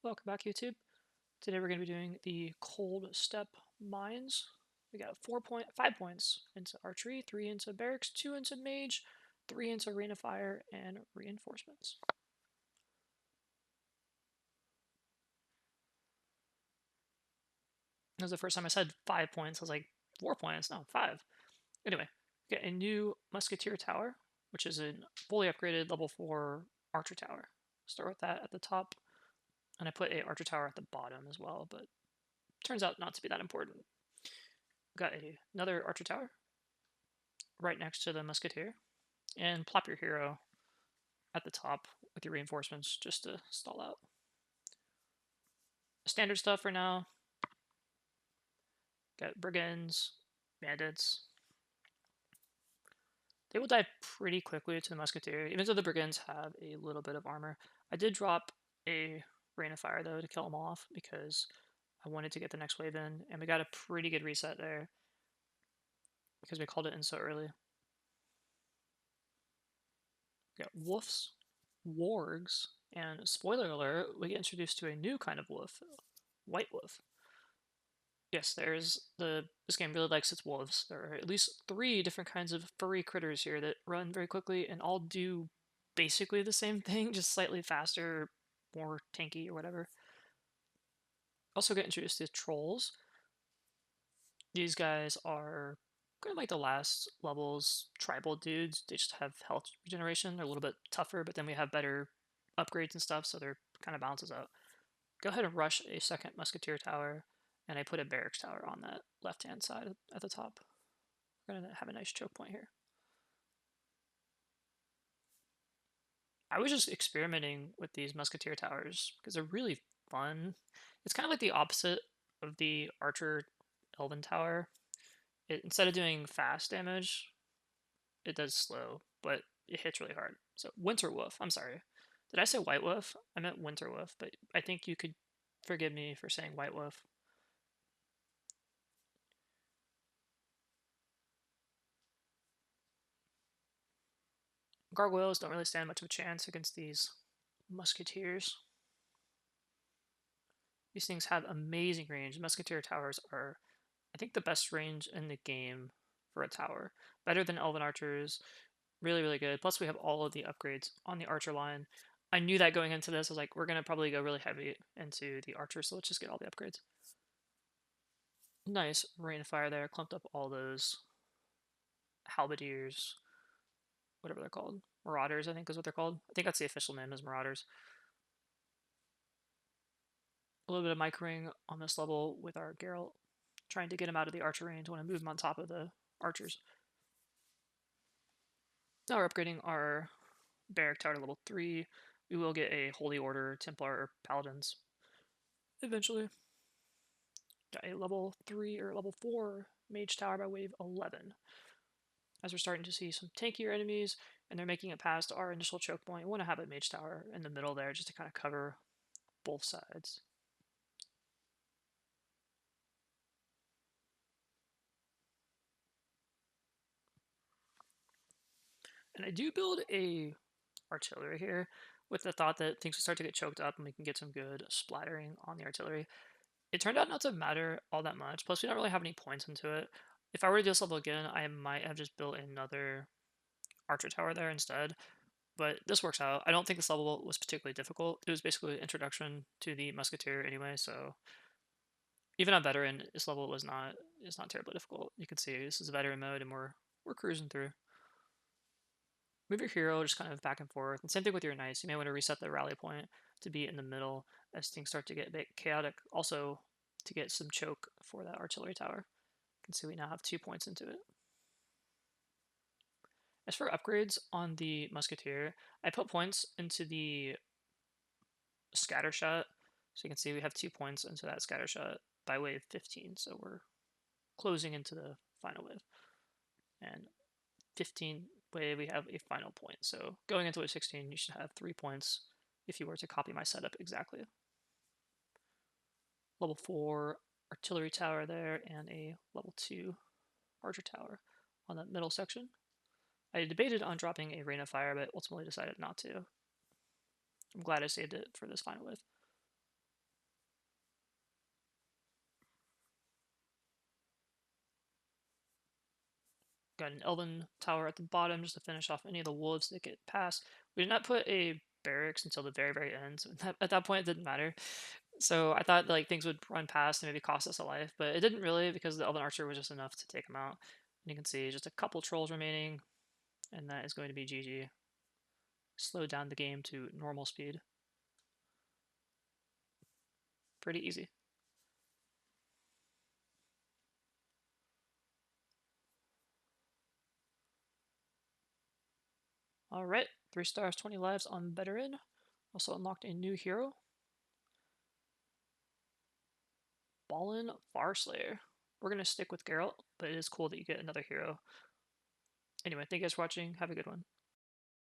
Welcome back, YouTube. Today we're going to be doing the Coldstep Mines. We got 5 points into archery, 3 into barracks, 2 into mage, 3 into rain of fire, and reinforcements. That was the first time I said 5 points. I was like, 4 points? No, 5. Anyway, we got a new musketeer tower, which is a fully upgraded level 4 archer tower. Start with that at the top, and I put a archer tower at the bottom as well, but turns out not to be that important. Got another archer tower right next to the musketeer, and plop your hero at the top with your reinforcements just to stall out. Standard stuff for now. Got brigands, bandits. They will die pretty quickly to the musketeer, even though the brigands have a little bit of armor. I did drop a rain of fire though to kill them off because I wanted to get the next wave in, and we got a pretty good reset there because we called it in so early. We got wolves, wargs, and spoiler alert, we get introduced to a new kind of wolf, white wolf. Yes, this game really likes its wolves. There are at least 3 different kinds of furry critters here that run very quickly and all do basically the same thing, just slightly faster, more tanky or whatever. Also get introduced to trolls. These guys are kind of like the last level's tribal dudes. They just have health regeneration. They're a little bit tougher, but then we have better upgrades and stuff, so they're kind of balances out. Go ahead and rush a second musketeer tower, and I put a barracks tower on that left-hand side at the top. We're going to have a nice choke point here. I was just experimenting with these musketeer towers because they're really fun. It's kind of like the opposite of the archer elven tower. Instead of doing fast damage, it does slow, but it hits really hard. So Winter Wolf, I'm sorry. Did I say White Wolf? I meant Winter Wolf, but I think you could forgive me for saying White Wolf. Gargoyles don't really stand much of a chance against these musketeers. These things have amazing range. Musketeer towers are, I think, the best range in the game for a tower. Better than Elven Archers. Really, really good. Plus, we have all of the upgrades on the Archer line. I knew that going into this. I was like, we're going to probably go really heavy into the Archer, so let's just get all the upgrades. Nice rain of fire there. Clumped up all those halberdiers, whatever they're called. Marauders, I think is what they're called. I think that's the official name is Marauders. A little bit of microing on this level with our Gerald, trying to get him out of the archer range. I want to move him on top of the archers. Now we're upgrading our barrack tower to level 3. We will get a Holy Order, Templar, or Paladins eventually. Got a level 3 or level 4 mage tower by wave 11. As we're starting to see some tankier enemies, and they're making it past our initial choke point, we want to have a mage tower in the middle there just to kind of cover both sides. And I do build a artillery here with the thought that things will start to get choked up and we can get some good splattering on the artillery. It turned out not to matter all that much. Plus, we don't really have any points into it. If I were to do this level again, I might have just built another archer tower there instead. But this works out. I don't think this level was particularly difficult. It was basically an introduction to the musketeer anyway, so even on veteran, this level is not terribly difficult. You can see this is a veteran mode, and we're cruising through. Move your hero just kind of back and forth. And same thing with your knights. You may want to reset the rally point to be in the middle as things start to get a bit chaotic. Also, to get some choke for that artillery tower. You can see we now have 2 points into it. As for upgrades on the musketeer, I put points into the scatter shot. So you can see we have 2 points into that scatter shot by wave 15. So we're closing into the final wave. And 15 wave, we have a final point. So going into wave 16, you should have 3 points if you were to copy my setup exactly. Level 4 artillery tower there, and a level 2 archer tower on that middle section. I debated on dropping a rain of fire, but ultimately decided not to. I'm glad I saved it for this final wave. Got an elven tower at the bottom just to finish off any of the wolves that get past. We did not put a barracks until the very, very end. So at that point, it didn't matter. So I thought like things would run past and maybe cost us a life, but it didn't really because the elven archer was just enough to take him out. And you can see just a couple trolls remaining, and that is going to be GG. Slow down the game to normal speed. Pretty easy. Alright, 3 stars, 20 lives on veteran. Also unlocked a new hero. Ballin Farslayer. We're going to stick with Geralt, but it is cool that you get another hero. Anyway, thank you guys for watching. Have a good one.